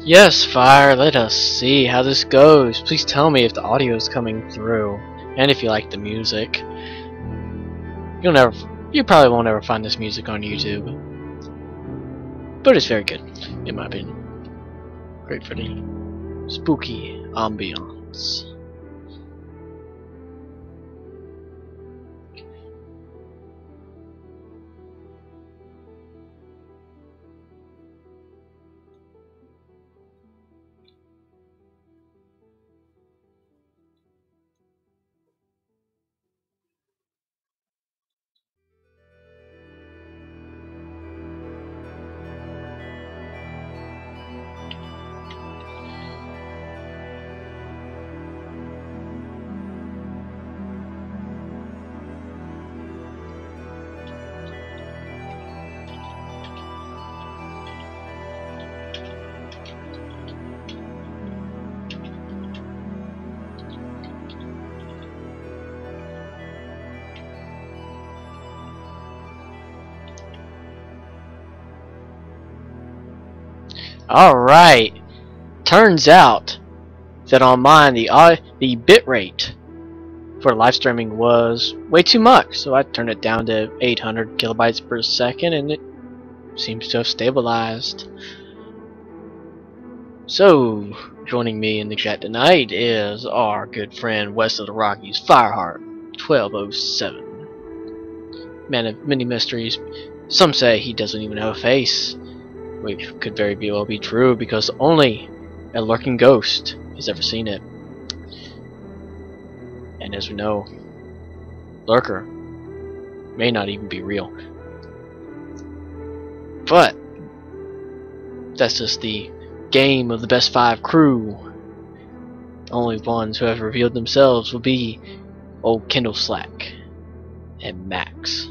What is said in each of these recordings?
Yes, Fire, let us see how this goes. Please tell me if the audio is coming through, and if you like the music. You probably won't ever find this music on YouTube, but it's very good, in my opinion. Great for the spooky ambiance. Alright, turns out that on mine the bitrate for live streaming was way too much, so I turned it down to 800 kilobytes per second and it seems to have stabilized. So, joining me in the chat tonight is our good friend west of the Rockies, Fireheart 1207. Man of many mysteries. Some say he doesn't even have a face, which could very well be true because only a lurking ghost has ever seen it. And as we know, Lurker may not even be real. But that's just the game of the best 5 crew. The only ones who have revealed themselves will be old Kendall Slack and Max.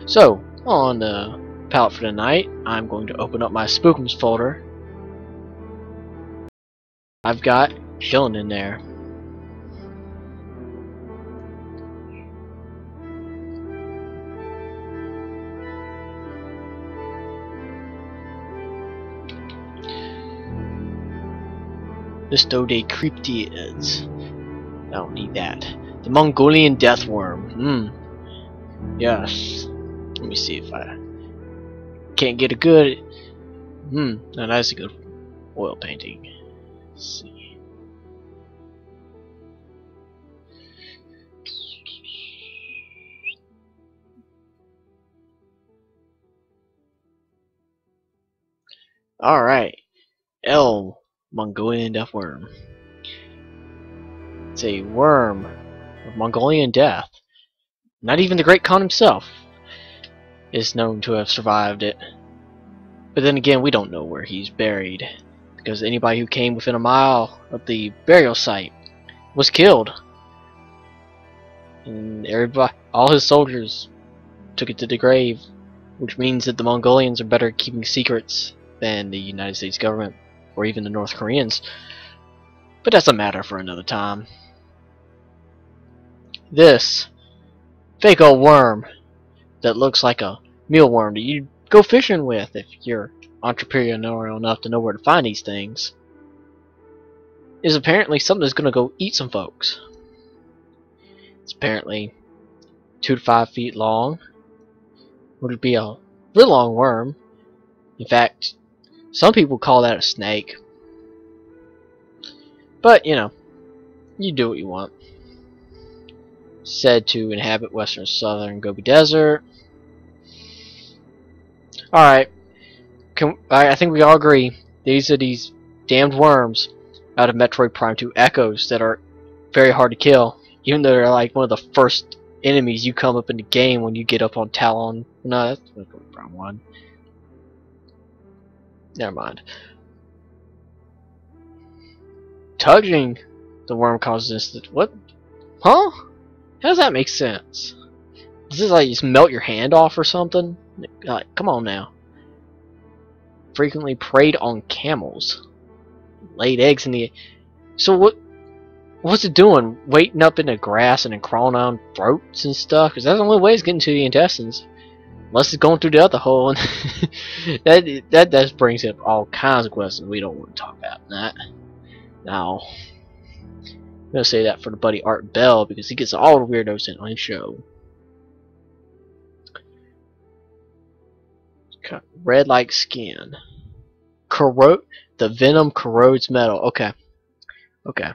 So, on the palette for tonight, I'm going to open up my Spookums folder. I've got chilling in there. Listode cryptids. I don't need that. The Mongolian death worm. Yes. Let me see if I can't get a good. Now that's a good oil painting. Let's see. Alright. Mongolian death worm. It's a worm of Mongolian death. Not even the Great Khan himself is known to have survived it. But then again, we don't know where he's buried, because anybody who came within a mile of the burial site was killed. And everybody, all his soldiers took it to the grave, which means that the Mongolians are better at keeping secrets than the United States government, or even the North Koreans. But that's a matter for another time. This fake old worm that looks like a mealworm that you go fishing with if you're entrepreneurial enough to know where to find these things, is apparently something that's gonna go eat some folks. It's apparently 2 to 5 feet long. Would be a real long worm. In fact, some people call that a snake. But you know, you do what you want. Said to inhabit western southern Gobi Desert. Alright, I think we all agree these are these damned worms out of Metroid Prime 2 Echoes that are very hard to kill, even though they're like one of the first enemies you come up in the game when you get up on Talon. No, that's Metroid Prime 1. Never mind. Touching the worm causes this. What? Huh? How does that make sense? Does this like just melt your hand off or something? Like, come on now. Frequently preyed on camels. Laid eggs in the. So what's it doing? Waiting up in the grass and then crawling on throats and stuff? Because that's the only way it's getting to the intestines. Unless it's going through the other hole, and that just brings up all kinds of questions we don't want to talk about. That now, I'm gonna say that for the buddy Art Bell because he gets all the weirdos in on his show. Red like skin. The venom corrodes metal. Okay. Okay.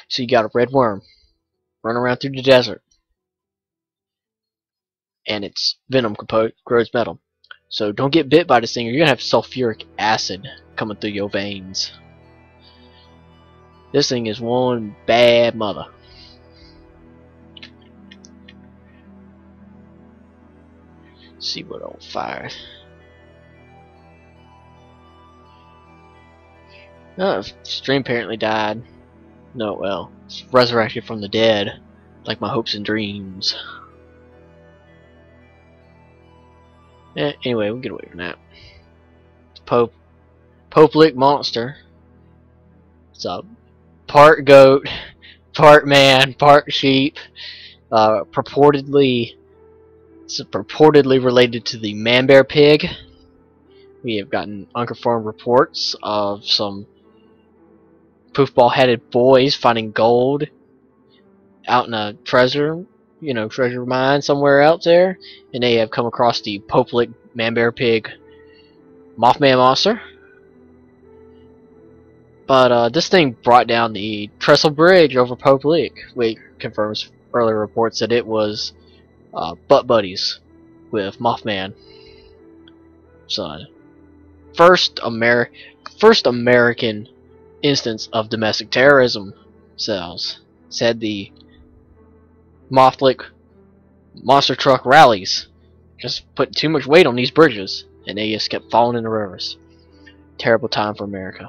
So you got a red worm running around through the desert. And its venom corrodes metal. So don't get bit by this thing or you're gonna have sulfuric acid coming through your veins. This thing is one bad mother. Let's see what on fire. Oh, stream apparently died. No, well, it's resurrected from the dead, like my hopes and dreams. Anyway, we'll get away from that. It's Pope-lick monster. It's a part goat, part man, part sheep. Purportedly related to the man-bear pig. We have gotten unconfirmed reports of some poofball-headed boys finding gold out in a treasure mine somewhere out there, and they have come across the Pope-lick man-bear pig Mothman monster. But this thing brought down the trestle bridge over Pope-lick, which confirms earlier reports that it was butt buddies with Mothman. So, first American instance of domestic terrorism said the Mothlick monster truck rallies just put too much weight on these bridges and they just kept falling in the rivers. Terrible time for America.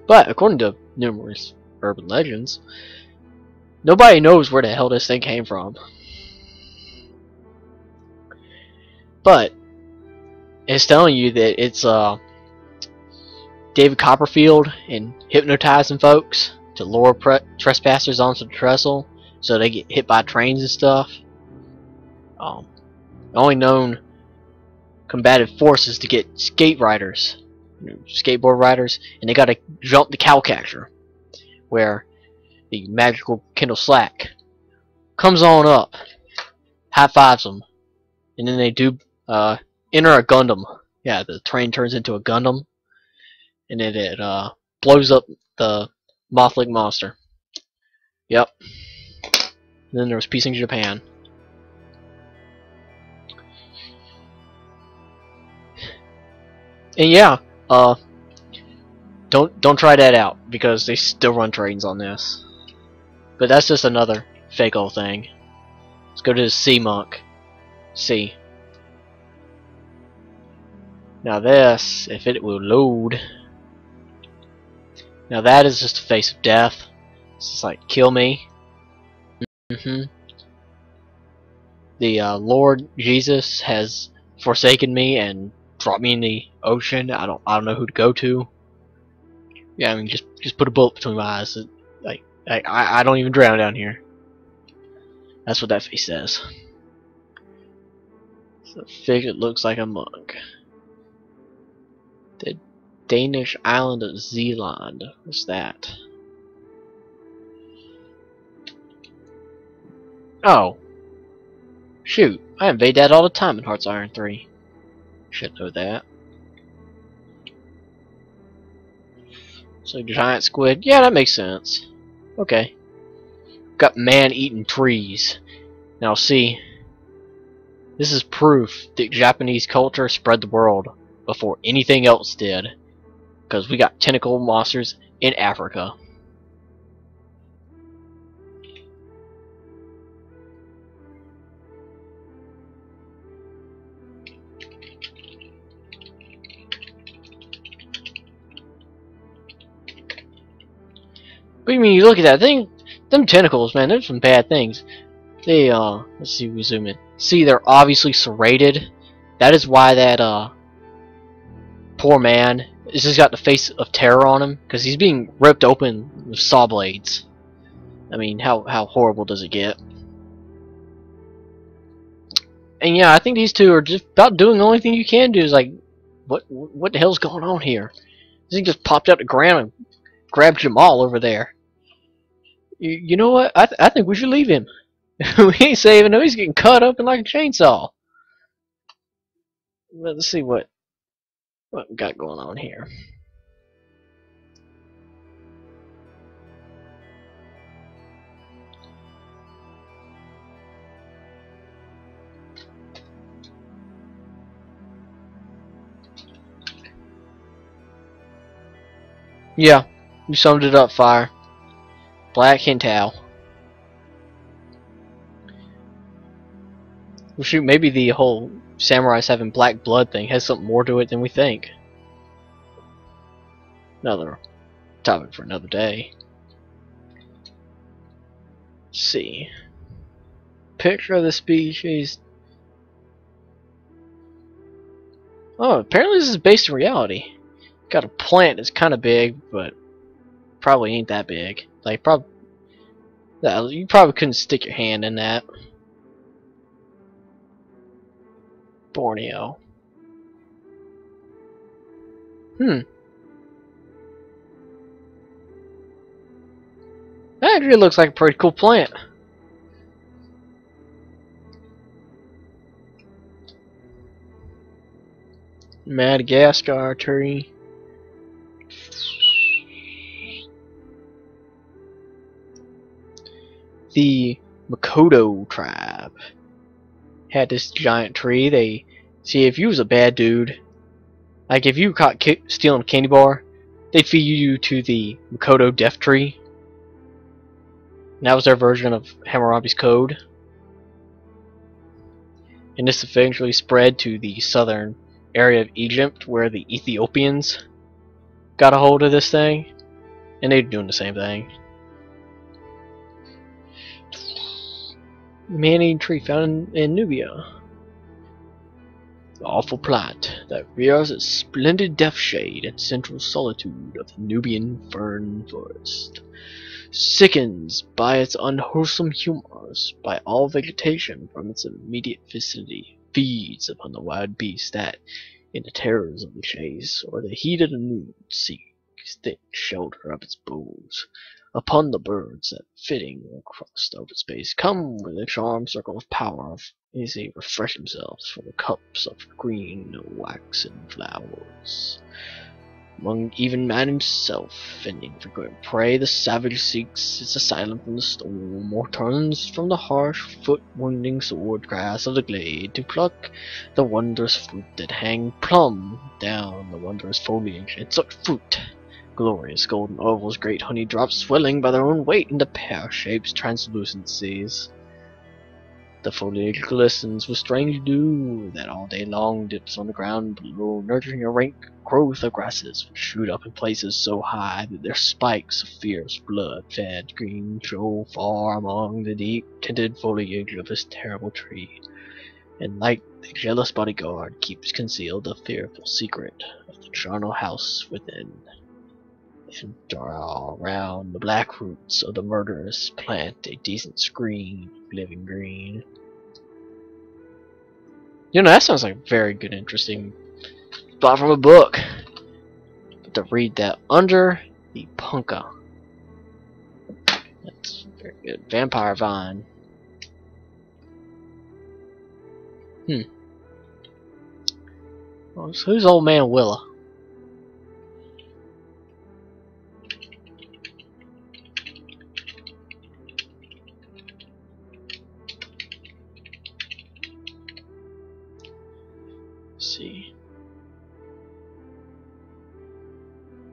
But according to numerous urban legends, nobody knows where the hell this thing came from. But it's telling you that it's David Copperfield and hypnotizing folks to lure trespassers onto the trestle so they get hit by trains and stuff. The only known combative force is to get skate riders, skateboard riders, and they gotta jump the cowcatcher, where the magical Kendall Slack comes on up, high fives them, and then they do enter a Gundam. Yeah, the train turns into a Gundam, and then it blows up the Mothlick monster. Yep. And then there was Peace in Japan. And yeah, don't try that out because they still run trains on this. But that's just another fake old thing. Let's go to the Sea Monk. See. Now this, if it will load. Now that is just a face of death. It's just like, kill me. The Lord Jesus has forsaken me and dropped me in the ocean. I don't know who to go to. Yeah, I mean, just put a bullet between my eyes. Like, I don't even drown down here. That's what that face says. It's a figure that looks like a monk. The Danish island of Zealand. What's that? Oh. Shoot, I invade that all the time in Hearts Iron 3. Should know that. So giant squid, yeah, that makes sense. Okay. Got man eating trees. Now see, this is proof that Japanese culture spread the world before anything else did. Because we got tentacle monsters in Africa. But I mean, you look at that thing, them tentacles, man, there's some bad things. They, let's see, we zoom in. See, they're obviously serrated. That is why that, poor man has just got the face of terror on him, because he's being ripped open with saw blades. I mean, how horrible does it get? And yeah, I think these two are just about doing the only thing you can do is like, what the hell's going on here? This thing just popped out the ground and grabbed Jamal over there. You know what? I think we should leave him. We ain't saving him. He's getting cut up in like a chainsaw. Let's see what we got going on here. Yeah, you summed it up, Fire. Black Hintao. Well, shoot, maybe the whole samurais having black blood thing has something more to it than we think. Another topic for another day. Let's see. Picture of the species. Oh, apparently this is based in reality. Got a plant that's kind of big, but probably ain't that big. Like, you probably couldn't stick your hand in that. Borneo. That actually looks like a pretty cool plant. Madagascar tree. The Makoto tribe had this giant tree. They see if you was a bad dude, like if you caught stealing a candy bar, they'd feed you to the Makoto death tree. And that was their version of Hammurabi's code. And this eventually spread to the southern area of Egypt, where the Ethiopians got a hold of this thing, and they're doing the same thing. Man-eating tree found in Nubia. The awful plant that rears its splendid death shade in central solitude of the Nubian fern forest, sickens by its unwholesome humors, by all vegetation from its immediate vicinity, feeds upon the wild beasts that, in the terrors of the chase or the heat of the noon, seek thick shelter of its boughs, upon the birds that, fitting across the open space, come with a charmed circle of power, easily refresh themselves from the cups of green waxen flowers. Among even man himself, and infrequent prey, the savage seeks its asylum from the storm, or turns from the harsh, foot-wounding sword grass of the glade to pluck the wondrous fruit that hang plumb down the wondrous foliage. And such fruit, glorious golden ovals, great honey drops, swelling by their own weight into pear-shaped translucencies. The foliage glistens with strange dew that all day long dips on the ground below, nurturing a rank growth of grasses which shoot up in places so high that their spikes of fierce blood-fed green show far among the deep-tinted foliage of this terrible tree, and like the jealous bodyguard keeps concealed the fearful secret of the charnel house within, and draw around the black roots of the murderous plant a decent screen of living green. You know, that sounds like a very good, interesting plot from a book. But to read that, Under the Punka. That's very good. Vampire Vine. Well, so who's Old Man Willa? See,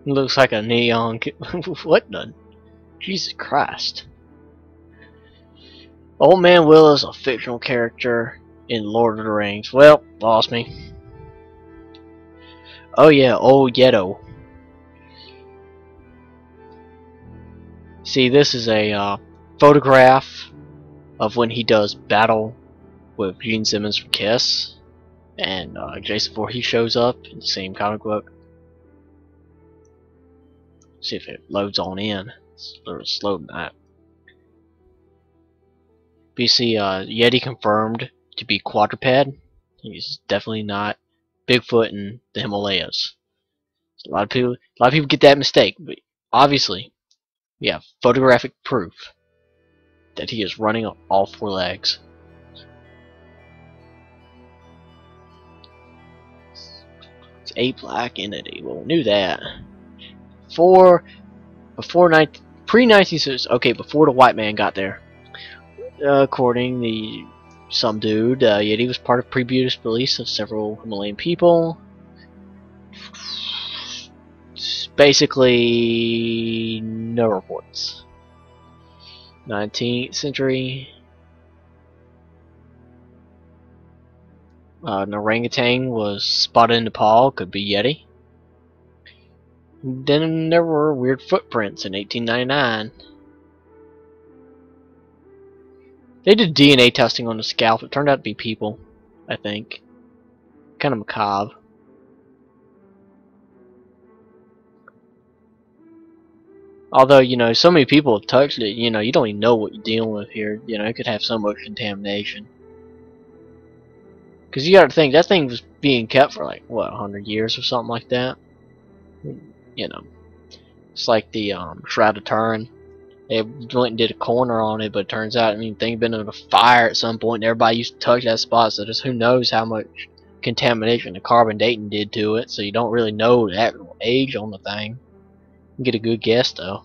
looks like a neon. What the? Jesus Christ! Old Man Will is a fictional character in Lord of the Rings. Well, lost me. Oh yeah, Old Yeto. See, this is a photograph of when he does battle with Gene Simmons from Kiss. And Jason Voorhees shows up in the same comic book. See if it loads on in. It's a little slow than that. But you see, Yeti confirmed to be quadruped. He's definitely not Bigfoot in the Himalayas. A lot of people get that mistake, but obviously we have photographic proof that he is running on all four legs. It's ape-like entity. Well, we knew that. Before pre-1960s, okay, before the white man got there. According to some dude, Yeti was part of previous beliefs of several Himalayan people. It's basically no reports. 19th century. An orangutan was spotted in Nepal, could be Yeti. Then there were weird footprints in 1899. They did DNA testing on the scalp. It turned out to be people, I think. Kind of macabre. Although, you know, so many people have touched it, you know, you don't even know what you're dealing with here. You know, it could have so much contamination. Because you gotta think, that thing was being kept for like, what, 100 years or something like that? You know. It's like the Shroud of Turin. They went and did a corner on it, but it turns out, I mean, things been in a fire at some point, and everybody used to touch that spot, so just who knows how much contamination the carbon dating did to it, so you don't really know the actual age on the thing. You can get a good guess, though.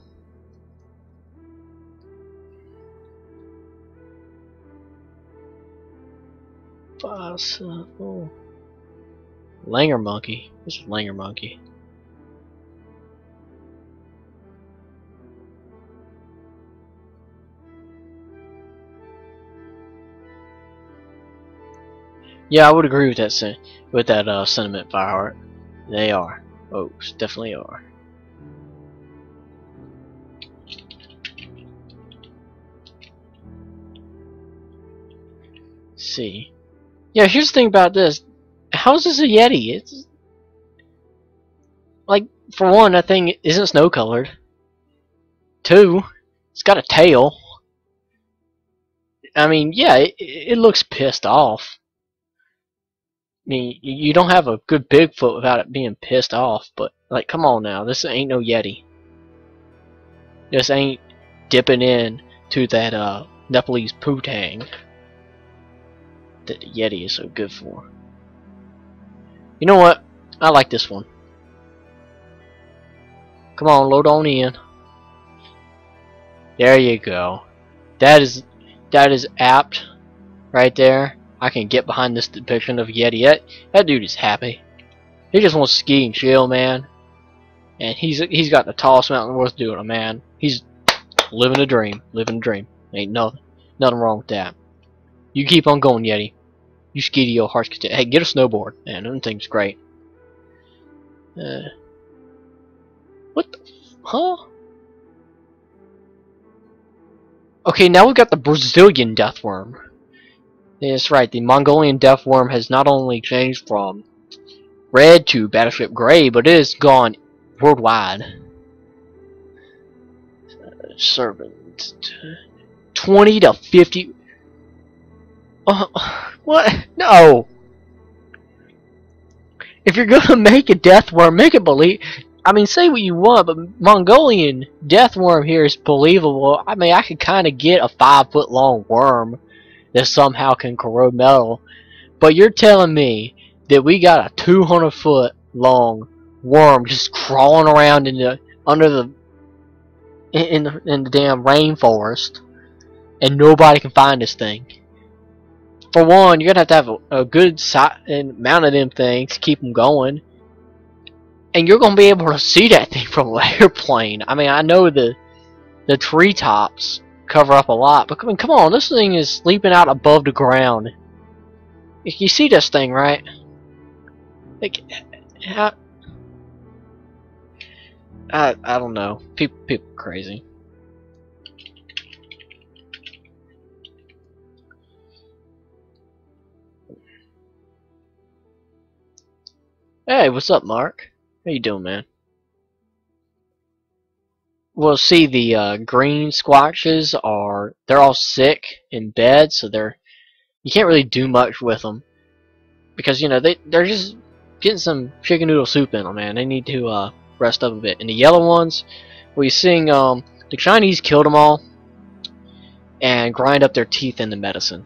Possible. Langer monkey. This is Langer monkey. Yeah, I would agree with that sentiment, Fireheart. They are. Oaks definitely are. Let's see. Yeah, here's the thing about this. How is this a Yeti? It's like, for one, that thing isn't snow colored. Two, it's got a tail. I mean, yeah, it looks pissed off. I mean, you don't have a good Bigfoot without it being pissed off, but, like, come on now, this ain't no Yeti. This ain't dipping in to that, Nepalese poo-tang that the Yeti is so good for. You know what? I like this one. Come on, load on in. There you go. That is apt right there. I can get behind this depiction of Yeti. That dude is happy. He just wants to ski and chill, man. And he's got the tallest mountain worth doing it, man. He's living a dream. Living a dream. Ain't nothing wrong with that. You keep on going, Yeti. You ski to your heart's content. Hey, get a snowboard. Man, them thing's great. What the... Huh? Okay, now we've got the Brazilian deathworm. That's right, the Mongolian deathworm has not only changed from red to battleship gray, but it has gone worldwide. Servant. 20 to 50... what? No! If you're gonna make a deathworm, make it believe... I mean, say what you want, but Mongolian deathworm here is believable. I mean, I could kind of get a 5-foot long worm that somehow can corrode metal. But you're telling me that we got a 200-foot long worm just crawling around in the in the damn rainforest, and nobody can find this thing. For one, you're gonna have a good amount of them things to keep them going, and you're gonna be able to see that thing from an airplane. I mean, I know the treetops cover up a lot, but I mean, come on, this thing is sleeping out above the ground. You see this thing, right? Like, I don't know. People are crazy. Hey, what's up, Mark? How you doing, man? Well, see, the green squatches they're all sick in bed, so they're you can't really do much with them because you know they're just getting some chicken noodle soup in them, man. They need to rest up a bit. And the yellow ones, we're seeing the Chinese killed them all and grind up their teeth into medicine.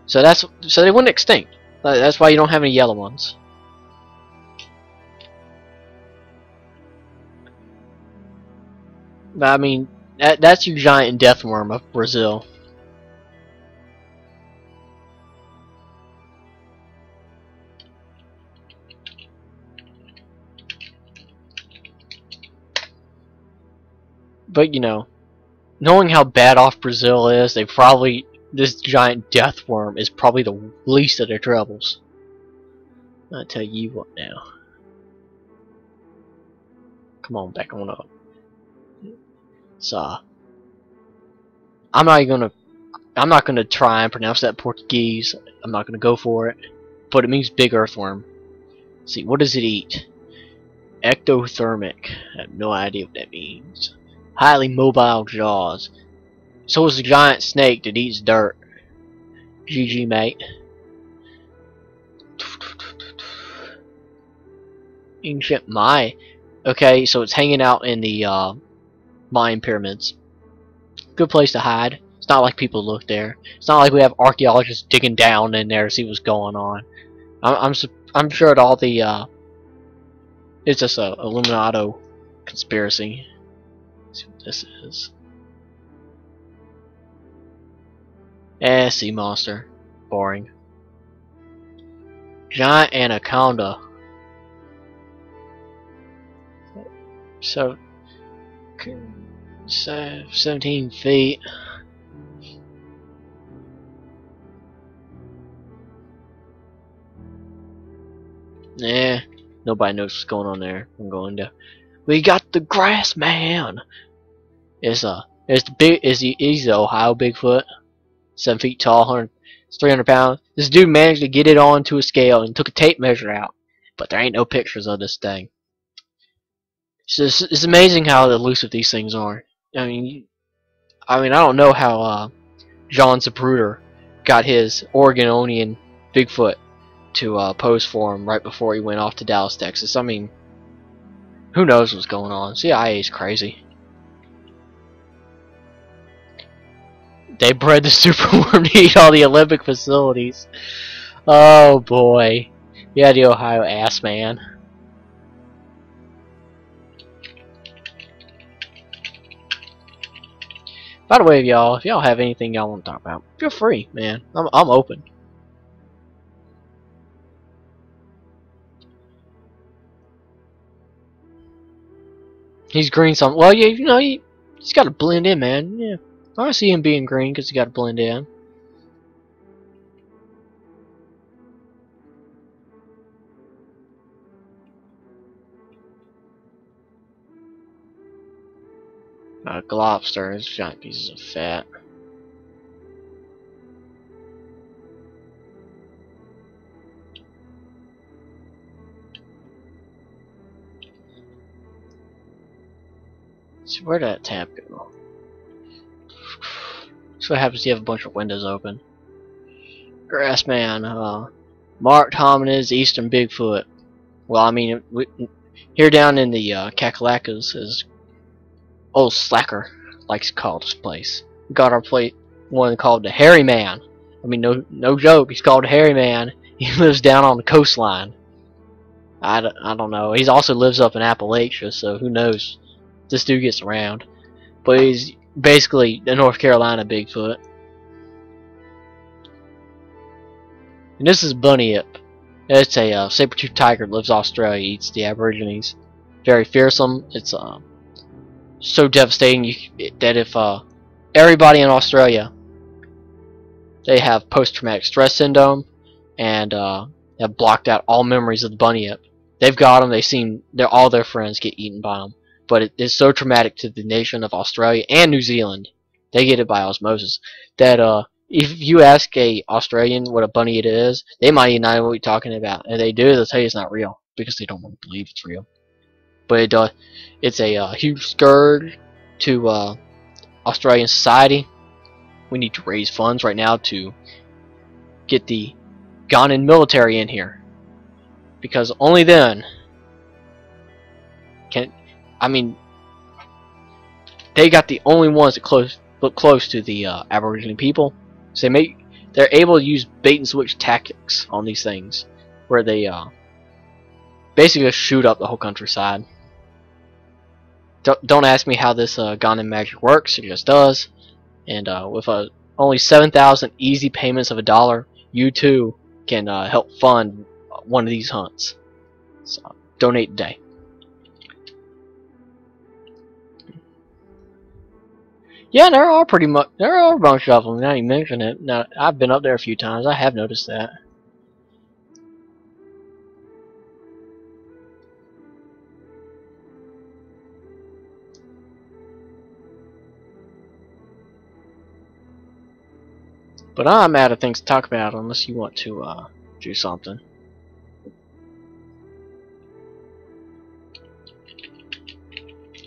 So they wouldn't extinct. That's why you don't have any yellow ones. But I mean, that's your giant death worm of Brazil. But you know, knowing how bad off Brazil is, this giant death worm is probably the least of their troubles. I'll tell you what now. Come on, back on up. So I'm not gonna try and pronounce that Portuguese. I'm not gonna go for it. But it means big earthworm. Let's see, what does it eat? Ectothermic. I have no idea what that means. Highly mobile jaws. So is a giant snake that eats dirt. GG, mate. Ancient Maya. Okay, so it's hanging out in the Mayan pyramids. Good place to hide. It's not like people look there. It's not like we have archaeologists digging down in there to see what's going on. I'm sure that all the it's just a Illuminato conspiracy. Let's see what this is. Sea monster. Boring. Giant anaconda. So 17 feet. Nah, nobody knows what's going on there. I'm going to. We got the grass man. He's the Ohio Bigfoot, 7 feet tall, 300 pounds. This dude managed to get it onto a scale and took a tape measure out, but there ain't no pictures of this thing. It's amazing how elusive these things are. I mean, I don't know how John Zapruder got his Oregonian Bigfoot to pose for him right before he went off to Dallas, Texas. I mean, who knows what's going on? CIA's crazy. They bred the superworm to eat all the Olympic facilities. Oh boy. Yeah, the Ohio ass man. By the way, y'all, if y'all have anything y'all want to talk about, feel free, man. I'm open. He's green some. Well, yeah, you know, he's got to blend in, man. Yeah, I see him being green because he got to blend in. Globster is giant pieces of fat. So where'd that tab go? So what happens if you have a bunch of windows open? Grassman, marked hominids, eastern Bigfoot. Well, I mean, here down in the Kakalackas is old Slacker, likes to call this place. We got our one called the Hairy Man. I mean, no joke. He's called Hairy Man. He lives down on the coastline. I don't know. He also lives up in Appalachia, so who knows? This dude gets around. But he's basically the North Carolina Bigfoot. And this is Bunyip. It's a saber-toothed tiger that lives in Australia, eats the Aborigines. Very fearsome. It's so devastating that if everybody in Australia, they have post-traumatic stress syndrome and have blocked out all memories of the Bunyip. They've got them. All their friends get eaten by them. But it is so traumatic to the nation of Australia and New Zealand, they get it by osmosis, that if you ask a Australian what a bunyip is, they might even not know what you're talking about. And they do, they'll tell you it's not real because they don't want to believe it's real. But it's a huge scourge to Australian society. We need to raise funds right now to get the Ghanaian military in here, because only then can, I mean, they got the only ones that look close to the Aboriginal people, so they're able to use bait and switch tactics on these things, where they basically just shoot up the whole countryside. Don't ask me how this Ghanaian magic works, it just does. And with only 7,000 easy payments of $1, you too can help fund one of these hunts. So donate today. Yeah, there are a bunch of them. Now you mention it. Now I've been up there a few times. I have noticed that. But I'm out of things to talk about unless you want to do something.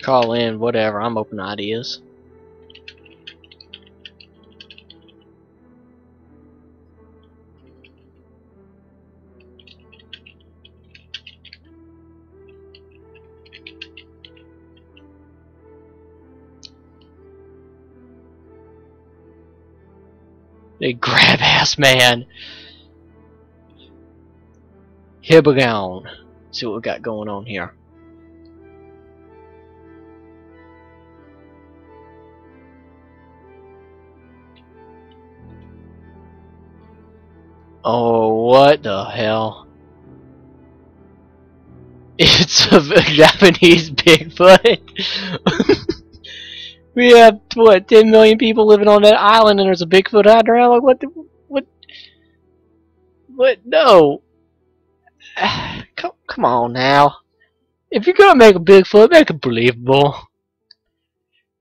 Call in, whatever. I'm open to ideas. They grab ass man. Hibagown. See what we got going on here. Oh, what the hell? It's a Japanese Bigfoot. We have what, 10 million people living on that island, and there's a Bigfoot out there. Like, what? No. Come on now. If you're gonna make a Bigfoot, make it believable.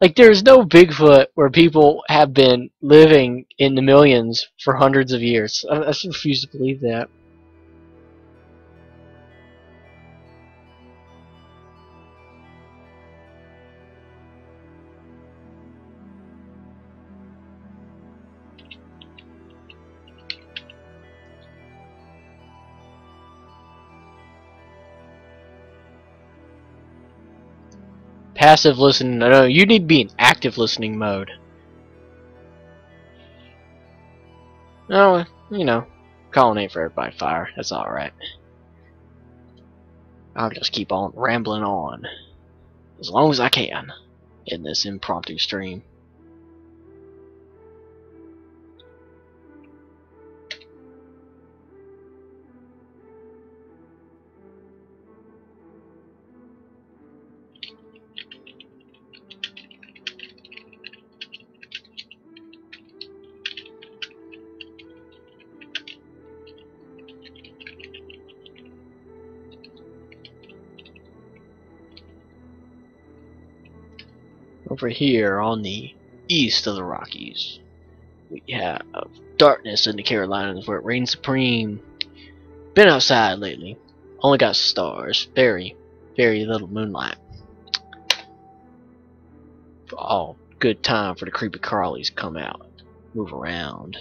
Like, there's no Bigfoot where people have been living in the millions for hundreds of years. I just refuse to believe that. Passive listening, no, you need to be in active listening mode. No, you know, calling ain't for everybody fire, that's alright. I'll just keep on rambling on, as long as I can, in this impromptu stream. Over here on the east of the Rockies, we have darkness in the Carolinas where it reigns supreme. Been outside lately. Only got stars. Very, very little moonlight. All good time for the creepy crawlies to come out. Move around.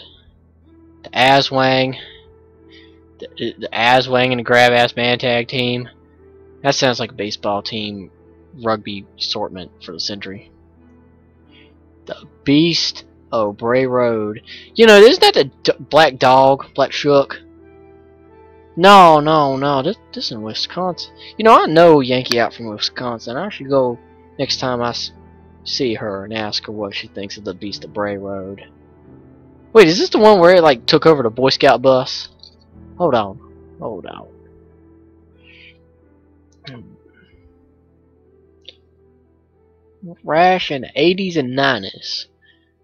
The Aswang. The Aswang and the Grab Ass Man Tag Team. That sounds like a baseball team rugby assortment for the century. The Beast of Bray Road. You know, isn't that the Black Dog? Black Shook? No. This is in Wisconsin. You know, I know Yankee out from Wisconsin. I should go next time I see her and ask her what she thinks of the Beast of Bray Road. Wait, is this the one where it like took over the Boy Scout bus? Hold on. Rash in the 80s and 90s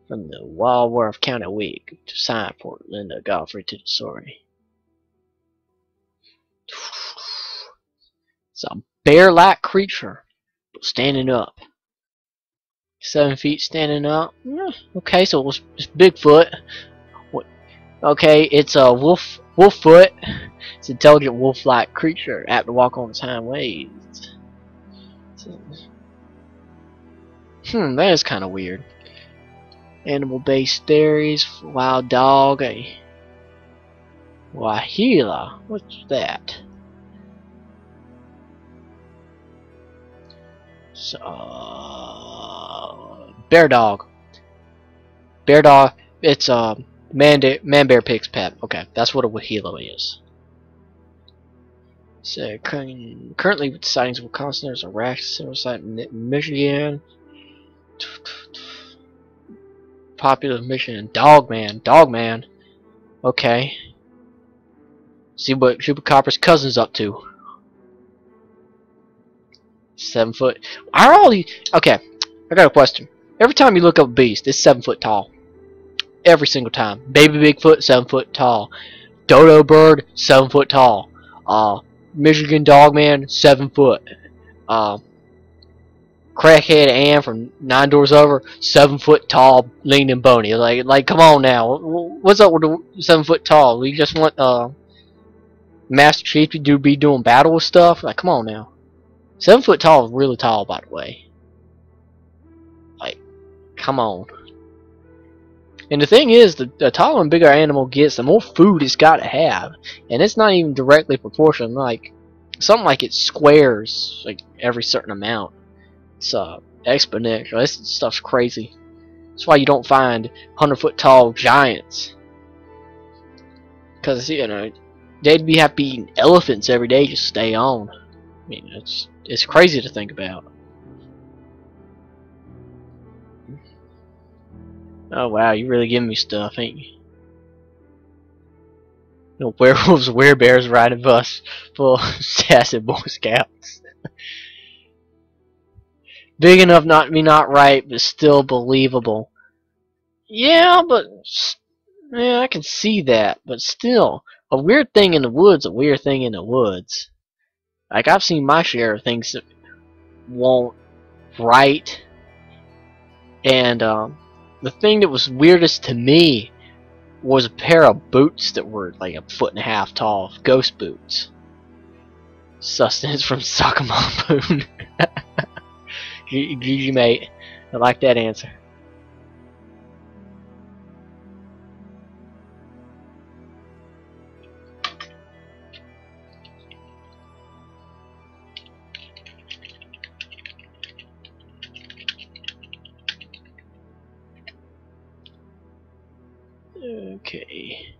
from the Walworth County Week to sign for Linda Godfrey to the story. It's a bear-like creature standing up. 7 feet standing up. Okay, so it's Bigfoot. Okay, it's a wolffoot. It's an intelligent wolf-like creature, apt to walk on its hind legs. That is kind of weird. Animal-based theories, wild dog, a Wahila. What's that? So, bear dog. Bear dog. It's man bear pig's pet. Okay, that's what a Wahila is. So currently with sightings of Wisconsin, there's a rash similar site in Michigan. Popular Michigan. Dogman. Okay. See what Chupacabras' cousin's up to. 7 foot. Are all these? Okay, I got a question. Every time you look up a beast, it's 7 foot tall. Every single time. Baby Bigfoot, 7 foot tall. Dodo bird, 7 foot tall. Michigan Dogman, 7 foot. Crackhead Ann from 9 Doors Over, 7 foot tall, lean and bony. Like, come on now. What's up with the 7 foot tall? We just want Master Chief to be doing battle with stuff. Like, come on now. 7 foot tall is really tall, by the way. Like, come on. And the thing is, the taller and bigger animal gets, the more food it's got to have, and it's not even directly proportional. Like something like it squares like every certain amount. It's exponential. This stuff's crazy. That's why you don't find 100-foot tall giants, because you know they'd have to be eating elephants every day just to stay on. I mean, it's crazy to think about. Oh wow, you really giving me stuff, ain't you? No werewolves, werebears riding a bus full of sassy Boy Scouts. Big enough not to be not right, but still believable. Yeah, but yeah, I can see that, but still, a weird thing in the woods, a weird thing in the woods. Like I've seen my share of things that won't right, and the thing that was weirdest to me was a pair of boots that were like 1.5 feet tall, ghost boots. Sustenance from Sakamoon. GG mate, I like that answer. Okay.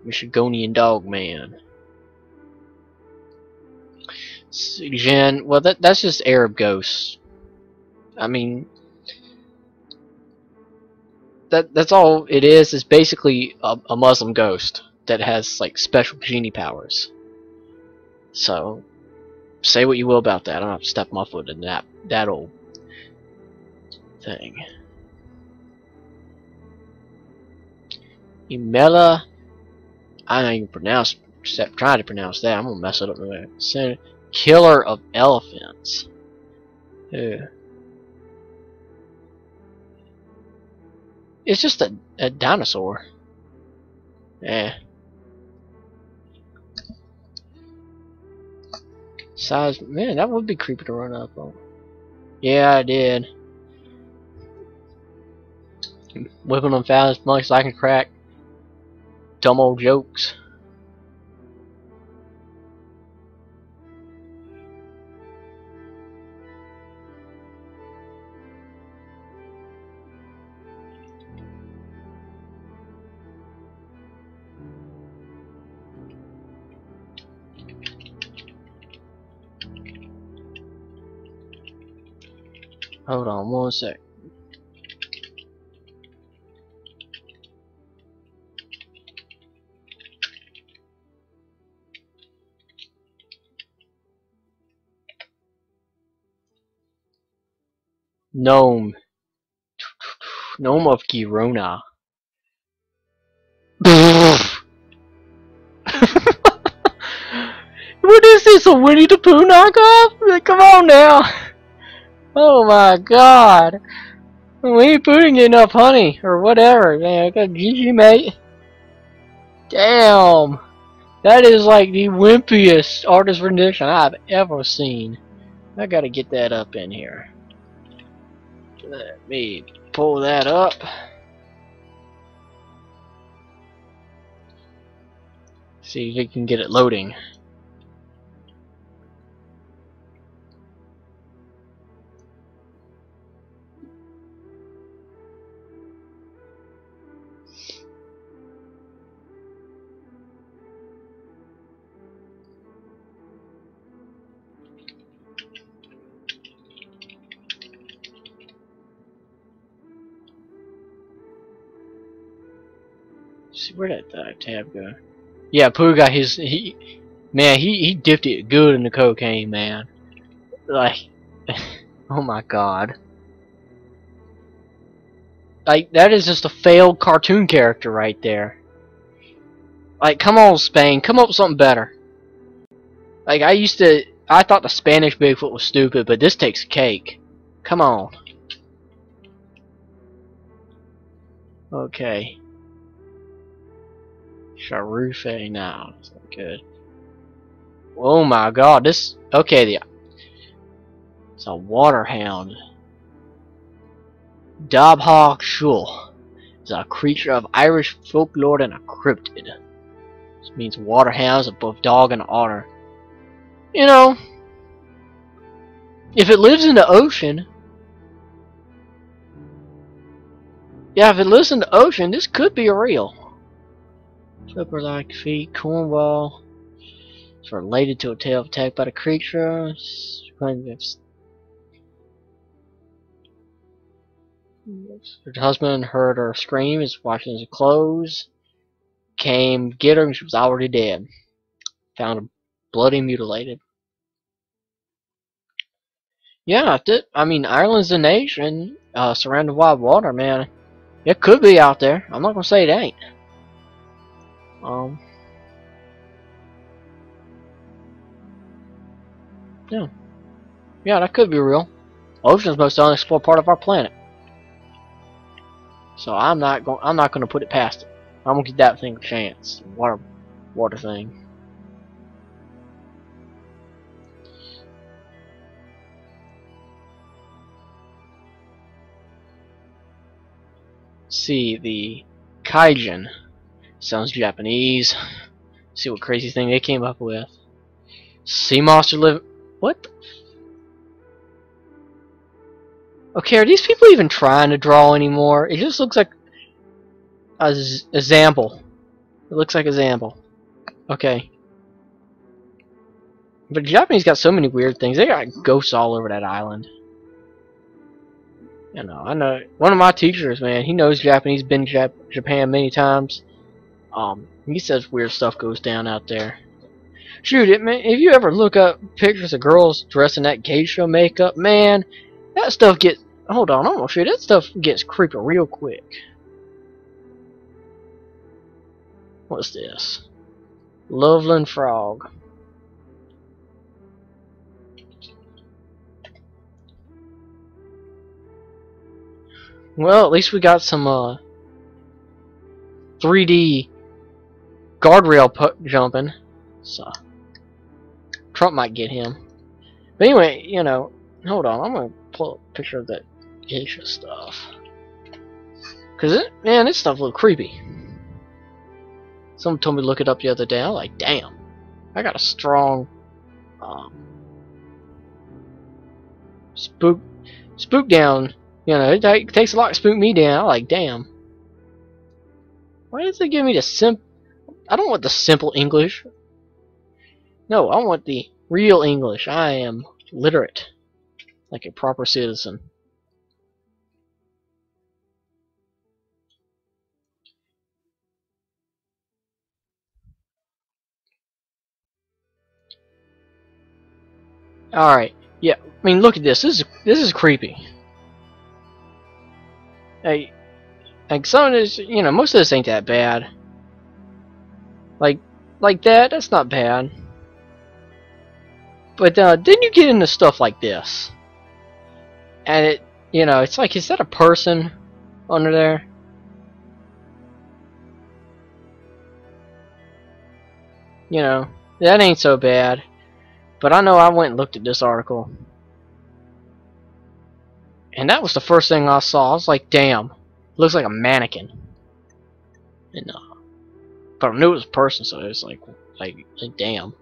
Michigonian Dogman. Jen, well that's just Arab ghosts. I mean that's all it is. It's basically a Muslim ghost that has like special genie powers. So say what you will about that. I don't have to step my foot in that old thing. Emela, I don't even pronounce, except trying to pronounce that. I'm gonna mess it up in a minute. Killer of elephants. Yeah. It's just a dinosaur. Yeah. Size, man, that would be creepy to run up on. Yeah, I did. Whipping them fast as much as I can crack. Dumb old jokes. Hold on 1 sec. Gnome. Gnome of Girona. What is this, a Winnie the Pooh knockoff? Come on now. Oh my god. We ain't putting enough honey, or whatever. Man, I got GG mate. Damn. That is like the wimpiest artist rendition I've ever seen. I gotta get that up in here. Let me pull that up. See if we can get it loading. See where did that tab go? Yeah, Pooh got his. Man, he dipped it good in the cocaine, man. Like, oh my god. Like, that is just a failed cartoon character right there. Like, come on, Spain, come up with something better. Like, I thought the Spanish Bigfoot was stupid, but this takes a cake. Come on. Okay. Sharufe now. That's not good. Oh my god, this. Okay, it's a water hound. Dobhawk Shul is a creature of Irish folklore and a cryptid. This means water hounds are both dog and otter. You know, if it lives in the ocean, yeah, if it lives in the ocean, this could be real. Flipper-like feet, cornwall. It's related to a tale of attack by the creature. Her husband heard her scream, is washing his clothes. Came get her and she was already dead. Found her bloody mutilated. Yeah, I mean, Ireland's a nation surrounded by water, man. It could be out there. I'm not gonna say it ain't. Yeah, yeah, that could be real. Ocean's most unexplored part of our planet, so I'm not gonna put it past it. I'm gonna give that thing a chance. Water thing. See, the Kaijin sounds Japanese. See what crazy thing they came up with. Sea monster live. What? Okay, are these people even trying to draw anymore? It just looks like a Zamble. It looks like a Zamble. Okay. But the Japanese got so many weird things. They got ghosts all over that island. You know, I know one of my teachers, man, he knows Japanese, been to Japan many times. He says weird stuff goes down out there. Shoot it, man, if you ever look up pictures of girls dressed in that geisha makeup, man, that stuff gets, hold on, I'm gonna show you, that stuff gets creepy real quick. What's this? Loveland Frog. Well, at least we got some 3D guardrail jumping. So Trump might get him. But anyway, you know, hold on, I'm gonna pull a picture of that geisha stuff. Cause man, this stuff look creepy. Someone told me to look it up the other day. I'm like, damn, I got a strong spookdown. You know, it takes a lot to spook me down. I'm like, damn. Why does it give me the I don't want the simple English. No, I want the real English. I am literate, like a proper citizen. All right. Yeah. I mean, look at this. This is creepy. Hey, like some of this, you know, most of this ain't that bad. Like that. That's not bad. But then you get into stuff like this, and it, you know, it's like, is that a person under there? You know, that ain't so bad. But I know I went and looked at this article, and that was the first thing I saw. I was like, damn, it looks like a mannequin. And But I knew it was a person, so it was like damn.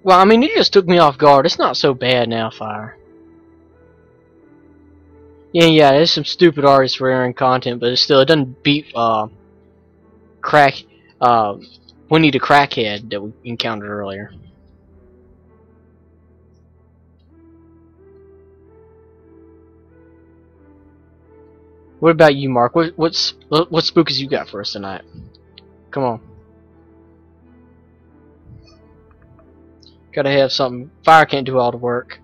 Well, I mean, you just took me off guard. It's not so bad now, Fire. Yeah, there's some stupid artists wearing content, but it doesn't beat crack Winnie the Crackhead that we encountered earlier. What about you, Mark? What spookies you got for us tonight? Come on. Gotta have something. Fire can't do all the work.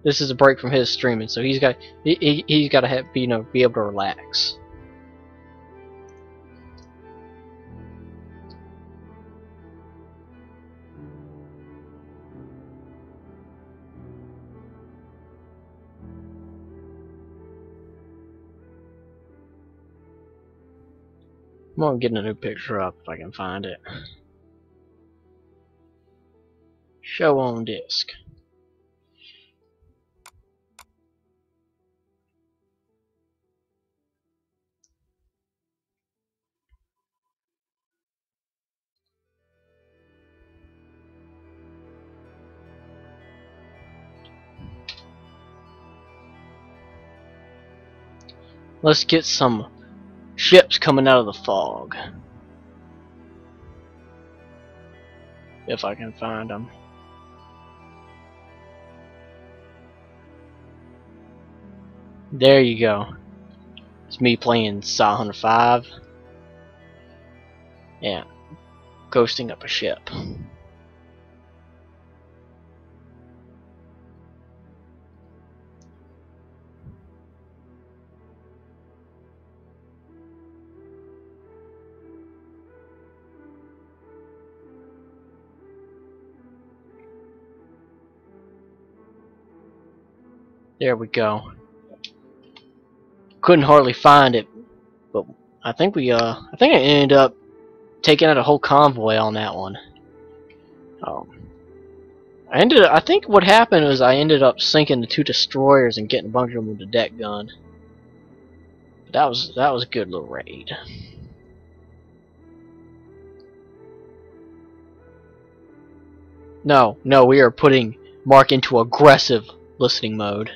This is a break from his streaming, so he's got to have be able to relax. I'm gonna get a new picture up if I can find it. Show on disk. Let's get some ships coming out of the fog. If I can find them. There you go. It's me playing Saw 105. Yeah. Ghosting up a ship. There we go. Couldn't hardly find it, but I think I ended up taking out a whole convoy on that one. I think what happened was I ended up sinking the 2 destroyers and getting a bunch of them with the deck gun. But that was a good little raid. No, we are putting Mark into aggressive listening mode.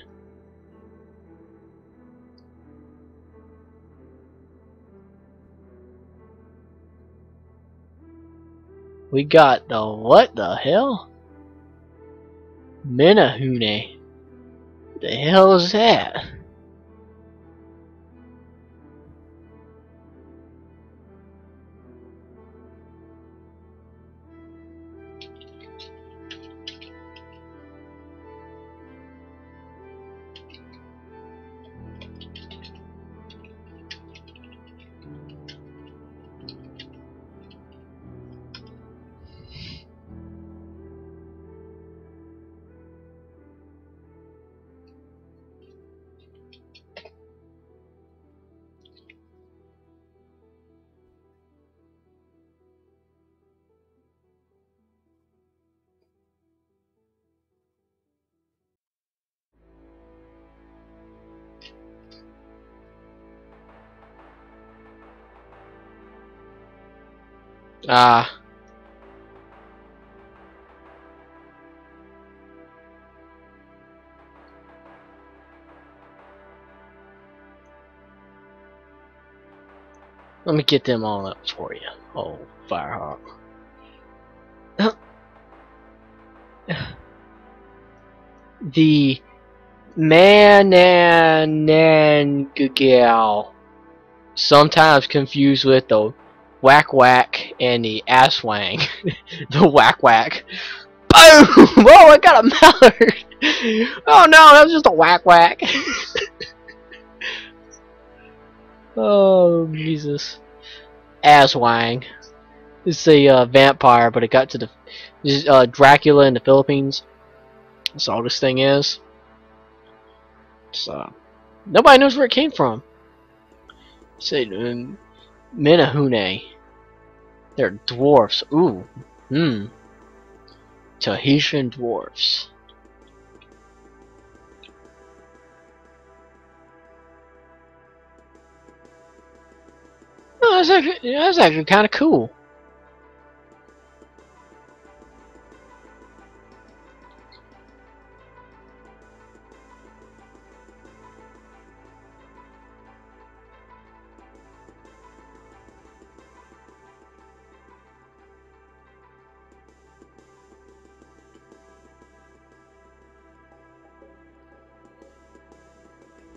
We got the what the hell? Menahune. What the hell is that? Let me get them all up for you. Oh, Firehawk. The Mananangagal, sometimes confused with the Whack Whack and the Asswang. The Whack Whack. Boom! Oh, I got a mallard! Oh no, that was just a Whack Whack. Oh, Jesus. Aswang. It's a vampire, but it got to This is Dracula in the Philippines. That's all this thing is. So nobody knows where it came from. Say Menahune. They're dwarfs. Ooh. Tahitian dwarfs. Oh, that's actually kind of cool.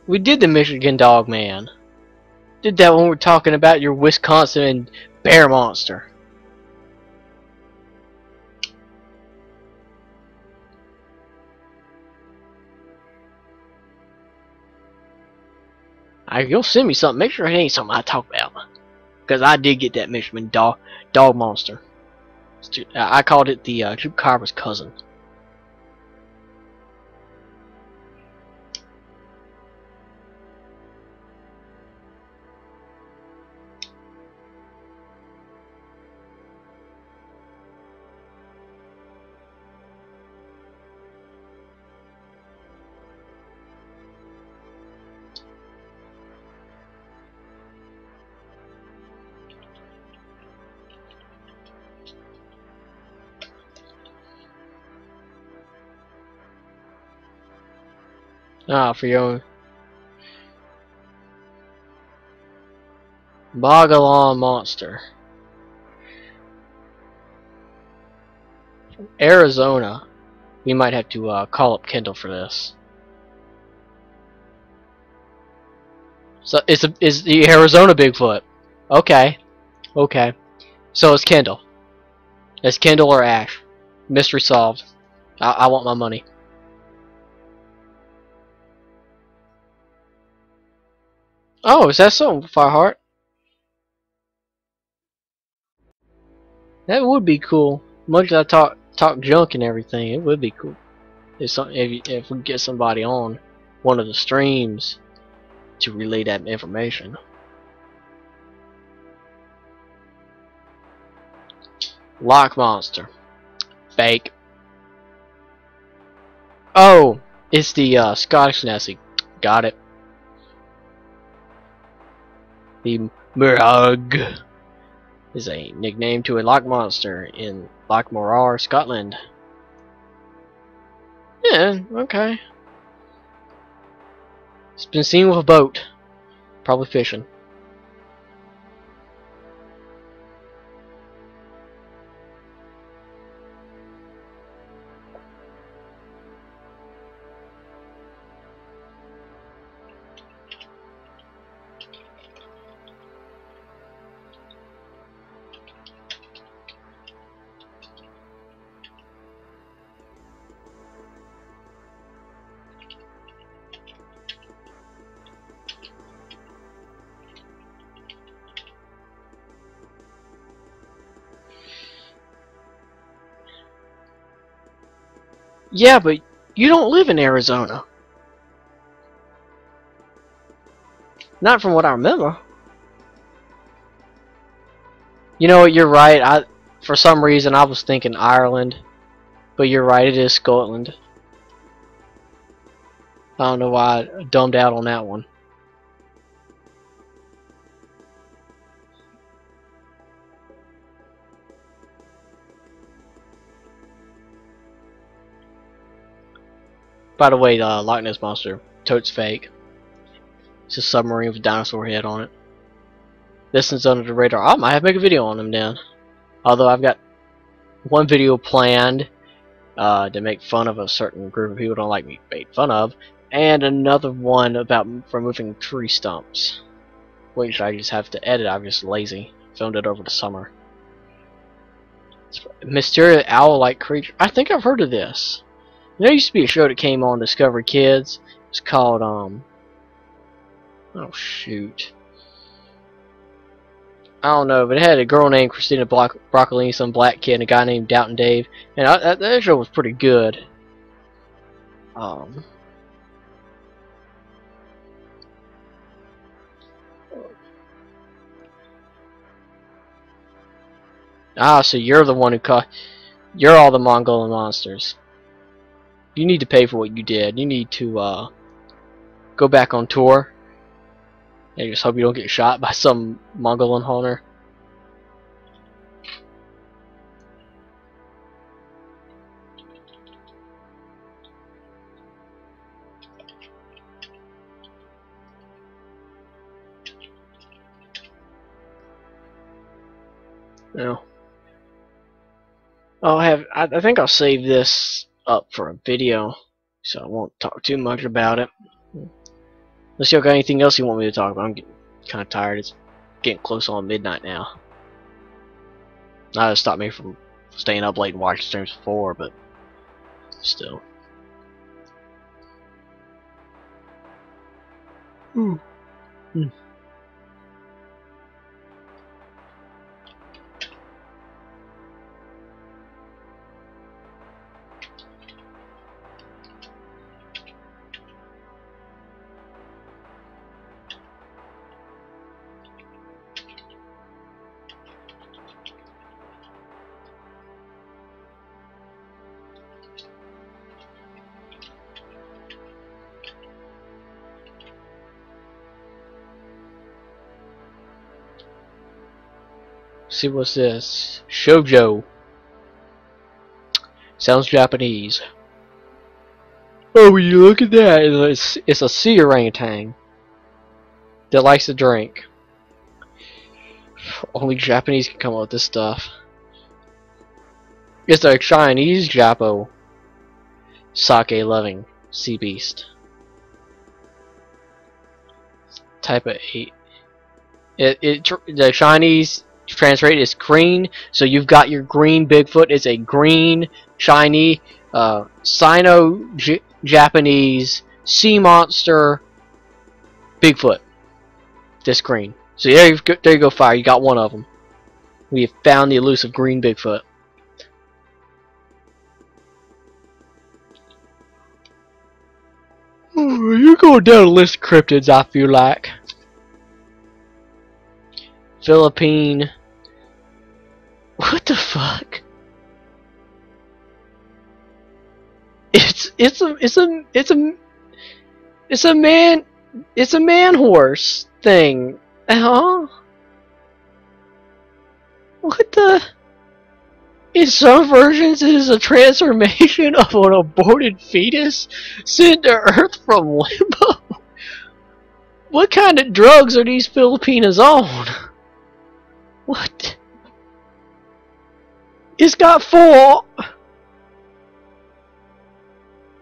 We did the Michigan Dog Man. Did that when we were talking about your Wisconsin bear monster. You'll send me something. Make sure it ain't something I talk about. Because I did get that Michigan dog monster. I called it the Chupacabra's cousin. For your own. Bogalon monster. Arizona. We might have to call up Kendall for this. So is the Arizona Bigfoot? Okay, okay. So it's Kendall. It's Kendall or Ash. Mystery solved. I want my money. Oh, is that so, Fireheart? That would be cool. Much as I talk junk and everything, it would be cool. If we get somebody on one of the streams to relay that information. Loch monster. Fake. Oh, it's the Scottish Nessie. Got it. The Murag is a nickname to a loch monster in Loch Morar, Scotland. Yeah, okay. It's been seen with a boat. Probably fishing. Yeah, but you don't live in Arizona. Not from what I remember. You know what, you're right. For some reason I was thinking Ireland. But you're right, it is Scotland. I don't know why I dumbed out on that one. By the way, the Loch Ness Monster, totes fake. It's a submarine with a dinosaur head on it. This one's under the radar. I might have to make a video on them then. Although I've got one video planned to make fun of a certain group of people who don't like me made fun of, and another one about removing tree stumps, which I just have to edit. I'm just lazy. Filmed it over the summer. Mysterious owl-like creature. I think I've heard of this. There used to be a show that came on Discovery Kids. It's called oh shoot. I don't know, but it had a girl named Christina Broccolini, some black kid, and a guy named Downton Dave, and that show was pretty good. Um, so you're the one who caught. You're all the Mongolian monsters. You need to pay for what you did. You need to go back on tour, and just hope you don't get shot by some Mongolian hunter. No. I think I'll save this up for a video, so I won't talk too much about it. Unless you got anything else you want me to talk about. I'm getting kind of tired. It's getting close on midnight now. Not to stop me from staying up late and watching streams before, but still. Hmm. See, what's this? Shoujo. Sounds Japanese. Oh, will you look at that? It's a sea orangutan that likes to drink. Only Japanese can come up with this stuff. It's a Chinese Japo sake loving sea beast. Type of 8. The Chinese translate is green, so you've got your green Bigfoot. It's a green Chinese Sino-Japanese sea monster Bigfoot. This green. So there you go, Fire. You got one of them. We have found the elusive green Bigfoot. You're going down a list of cryptids, I feel like. Philippine. What the fuck? It's a man horse thing. Huh? What the? In some versions, it is a transformation of an aborted fetus sent to Earth from limbo. What kind of drugs are these Filipinos on? What? It's got 4.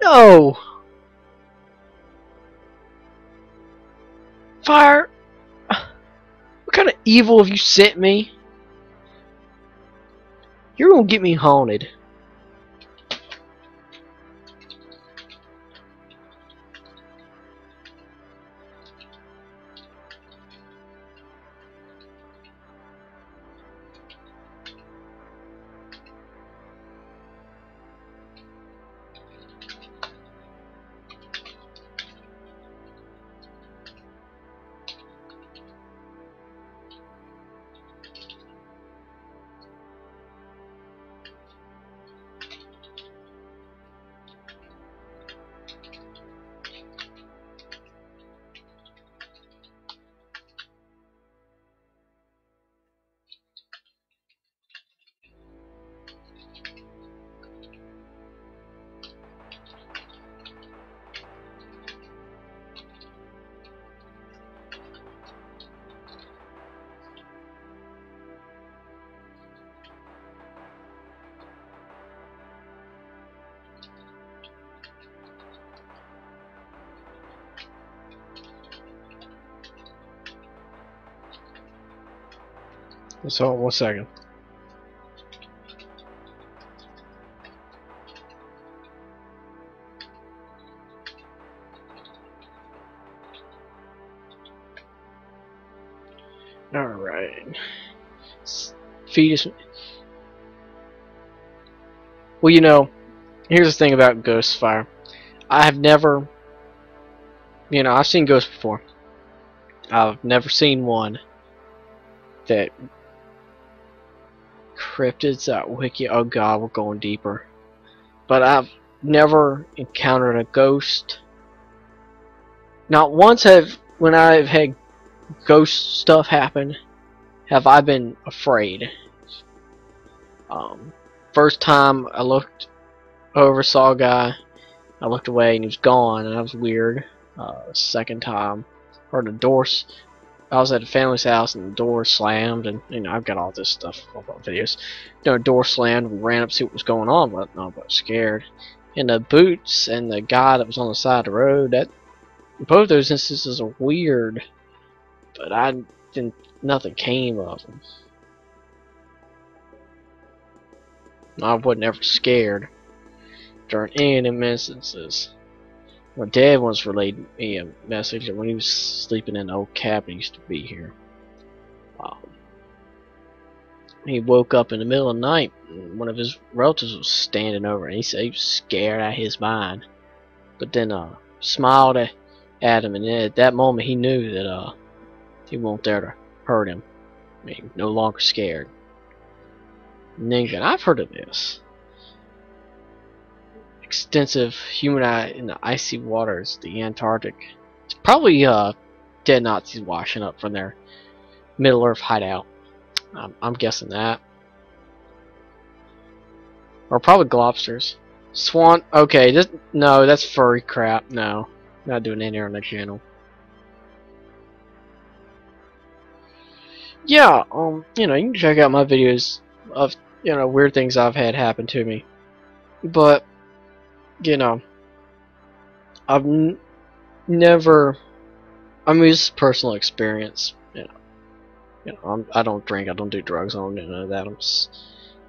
No. Fire. What kind of evil have you sent me? You're gonna get me haunted. So, 1 second. Alright. Fetus. Well, you know, here's the thing about Ghost Fire. I have never, you know, I've seen ghosts before. I've never seen one that cryptids that wiki. Oh god, we're going deeper. But I've never encountered a ghost. Not once when I've had ghost stuff happen, have I been afraid. First time I looked over, saw a guy, I looked away and he was gone, and that was weird. Second time, heard the doors. I was at a family's house and the door slammed, and you know I've got all this stuff on videos. You know, door slammed. We ran up to see what was going on, but no, but scared. And the boots and the guy that was on the side of the road. That both those instances are weird, but I didn't. Nothing came of them. I wasn't ever scared during any of them instances. My dad once relayed me a message that when he was sleeping in the old cabin he used to be here. He woke up in the middle of the night and one of his relatives was standing over and he said he was scared out of his mind. But then smiled at him, and then at that moment he knew that he wasn't there to hurt him. I mean, no longer scared. And then again, I've heard of this. Extensive human eye in the icy waters, the Antarctic. It's probably dead Nazis washing up from their Middle Earth hideout. I'm guessing that. Or probably globsters. Swan. Okay, no, that's furry crap. No, not doing any on the channel. Yeah, you know, you can check out my videos of, you know, weird things I've had happen to me. But, you know, I've never. I mean, it's personal experience. You know, I don't drink. I don't do drugs. I don't do none of that.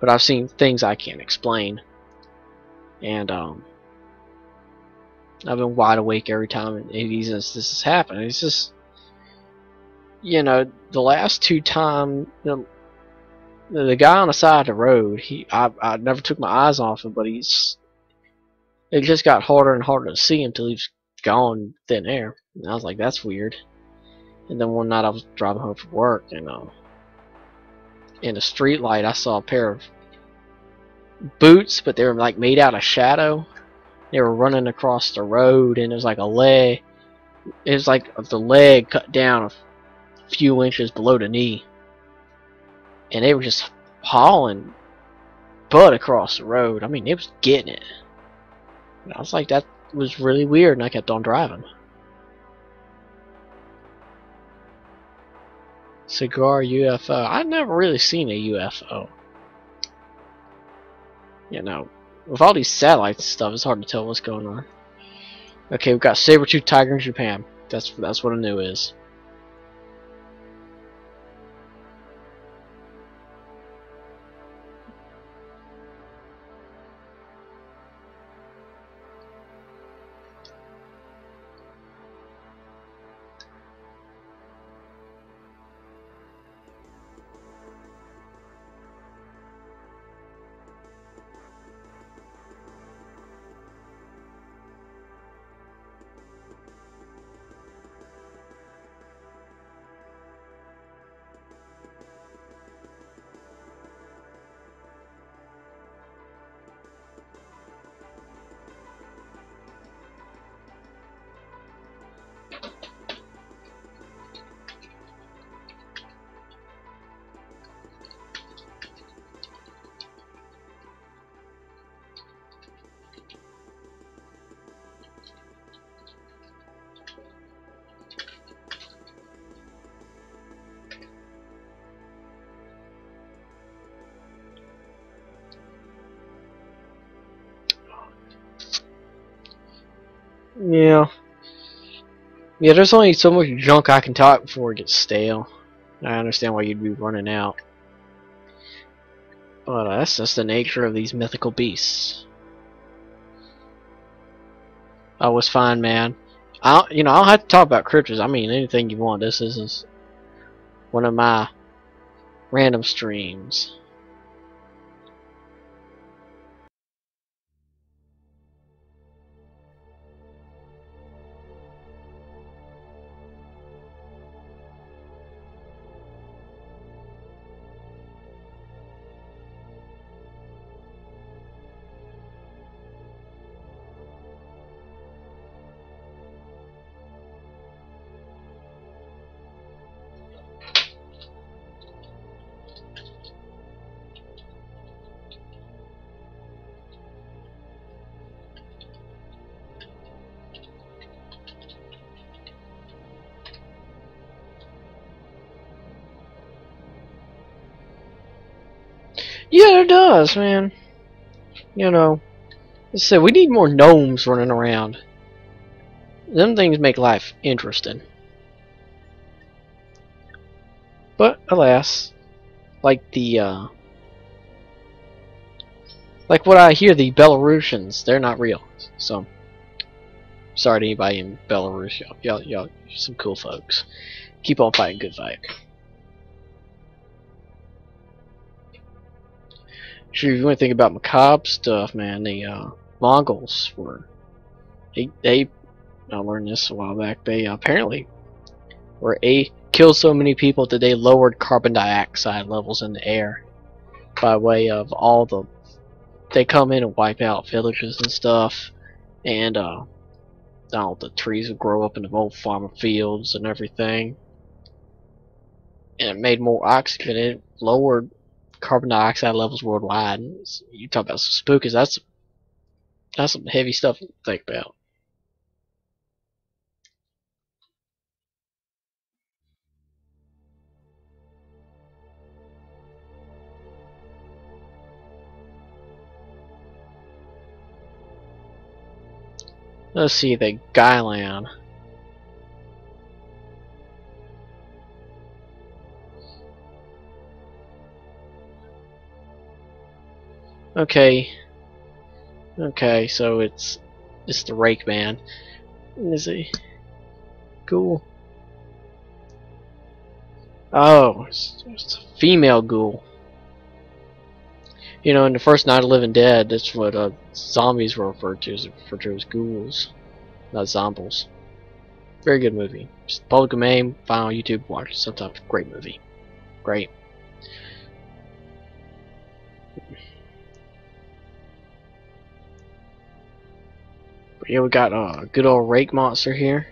But I've seen things I can't explain, and I've been wide awake every time these instances happen. It's just, you know, the last two times, the guy on the side of the road, I never took my eyes off him, but it just got harder and harder to see him till he was gone in thin air. And I was like, that's weird. And then one night I was driving home from work, and in a street light I saw a pair of boots, but they were like made out of shadow. They were running across the road, and it was like a leg. It was like the leg cut down a few inches below the knee, and they were just hauling butt across the road. I mean, they was getting it. And I was like, that was really weird, and I kept on driving. Cigar UFO. I've never really seen a UFO. You know, with all these satellites and stuff, it's hard to tell what's going on. Okay, we've got saber-toothed tiger in Japan. That's what a new is. Yeah. Yeah, there's only so much junk I can talk before it gets stale. I understand why you'd be running out. But that's just the nature of these mythical beasts. I was fine, man. You know, I don't have to talk about cryptids. I mean, anything you want. This is one of my random streams. Yeah, it does, man. You know, I said we need more gnomes running around. Them things make life interesting. But alas, like like what I hear, the Belarusians, they're not real. So sorry to anybody in Belarus, y'all, you're some cool folks. Keep on fighting, good fight. Sure, if you want to think about macabre stuff, man, the Mongols were they I learned this a while back. They apparently killed so many people that they lowered carbon dioxide levels in the air by way of all the they come in and wipe out villages and stuff, and all the trees would grow up in the old farmer fields and everything, and it made more oxygen. It lowered carbon dioxide levels worldwide. You talk about some spookies. That's some heavy stuff to think about. Let's see, the Guyland. Okay. Okay, so it's the Rake Man. Is he ghoul? Oh, it's a female ghoul. You know, in the first Night of the Living Dead, that's what zombies were referred to as ghouls, not zombies. Very good movie. Just public domain, find on YouTube, watch it sometime. Great movie. Great. But yeah, we got a good old rake monster here.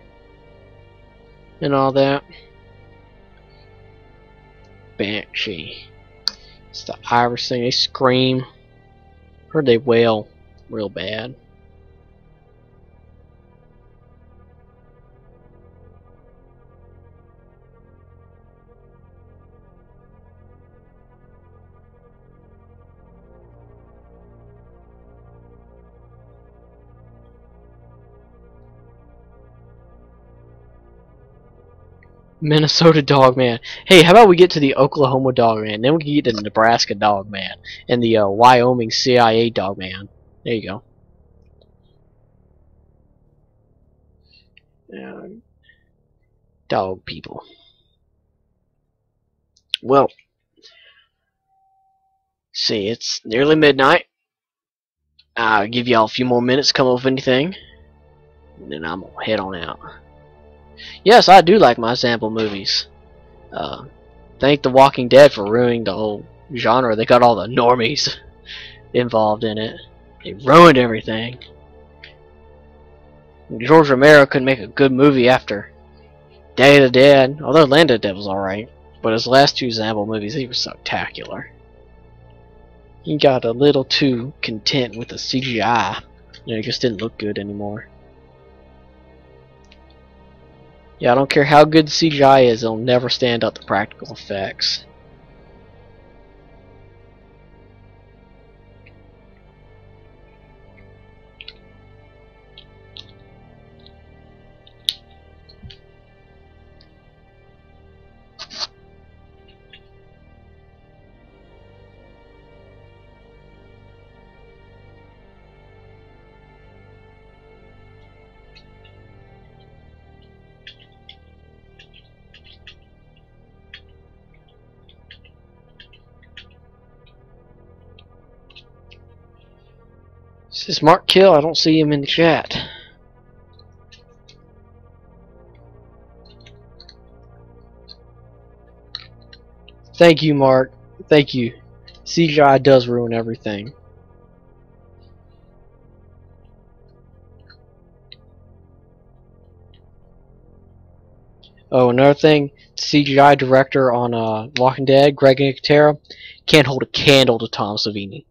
And all that. Banshee. It's the Irish thing. They scream. Heard they wail real bad. Minnesota Dogman. Hey, how about we get to the Oklahoma Dogman, then we can get to the Nebraska Dogman, and the Wyoming CIA Dogman. There you go. Dog people. Well, see, it's nearly midnight. I'll give y'all a few more minutes to come up with anything, and then I'm gonna head on out. Yes, I do like my sample movies. Thank The Walking Dead for ruining the whole genre. They got all the normies involved in it. They ruined everything. George Romero couldn't make a good movie after Day of the Dead, although Land of the Dead was alright. But his last two Zambo movies, he was spectacular. He got a little too content with the CGI. You know, it just didn't look good anymore. Yeah, I don't care how good the CGI is, it'll never stand up to practical effects. This is Mark Kill. I don't see him in the chat. Thank you, Mark. Thank you. CGI does ruin everything. Oh, another thing, CGI director on Walking Dead, Greg Nicotero, can't hold a candle to Tom Savini.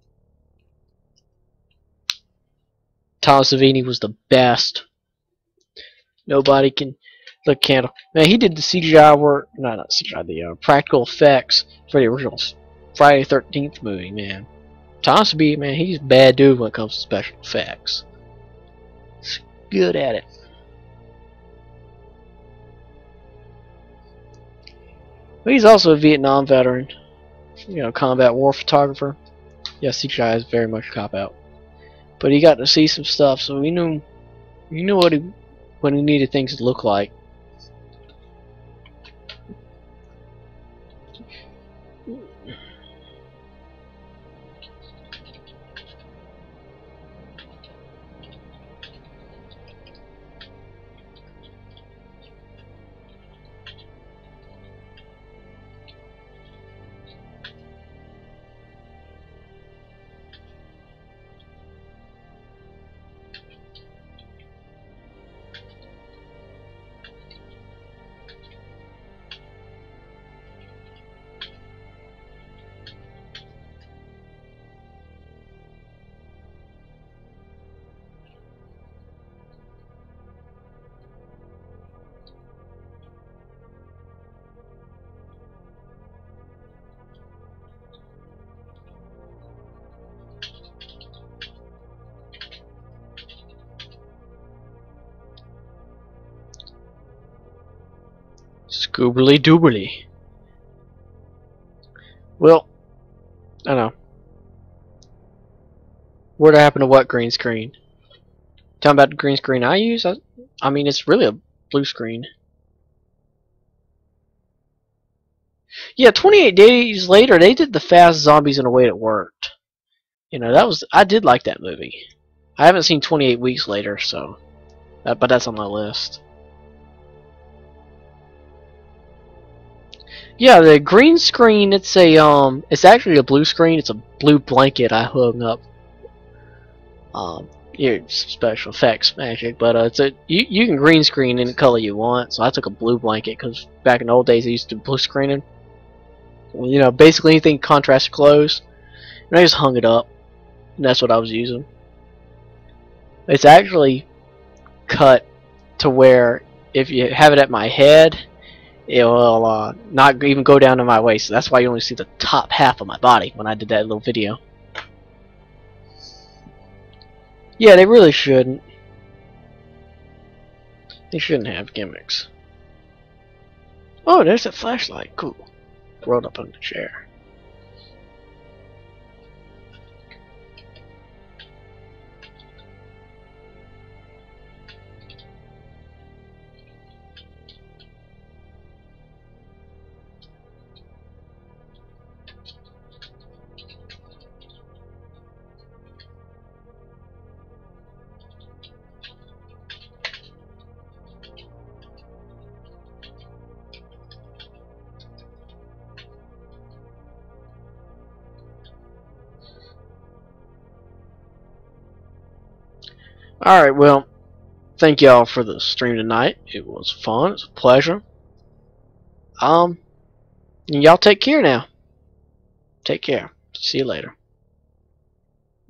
Tom Savini was the best. Nobody can look candle. Man, he did the CGI work, no, not CGI, the practical effects for the original Friday the 13th movie, man. Tom Savini, man, he's a bad dude when it comes to special effects. He's good at it. But he's also a Vietnam veteran. You know, combat war photographer. Yeah, CGI is very much a cop-out. But he got to see some stuff, so he knew what he needed things to look like. Scoobly doobly. Well, I don't know. What happened to what green screen? Talking about the green screen I use? I mean, it's really a blue screen. Yeah, 28 Days Later, they did the fast zombies in a way that worked. You know, I did like that movie. I haven't seen 28 Weeks Later, so, but that's on my list. Yeah, the green screen, it's actually a blue screen. It's a blue blanket I hung up. Here, special effects magic, but you can green screen any color you want. So I took a blue blanket because back in the old days I used to blue screening. You know, basically anything contrast clothes, and I just hung it up. And that's what I was using. It's actually cut to where if you have it at my head, it will not even go down to my waist. So that's why you only see the top half of my body when I did that little video. Yeah, they really shouldn't. They shouldn't have gimmicks. Oh, there's a flashlight. Cool. Rolled up on the chair. Alright, well, thank y'all for the stream tonight. It was fun. It was a pleasure. Y'all take care now. Take care. See you later.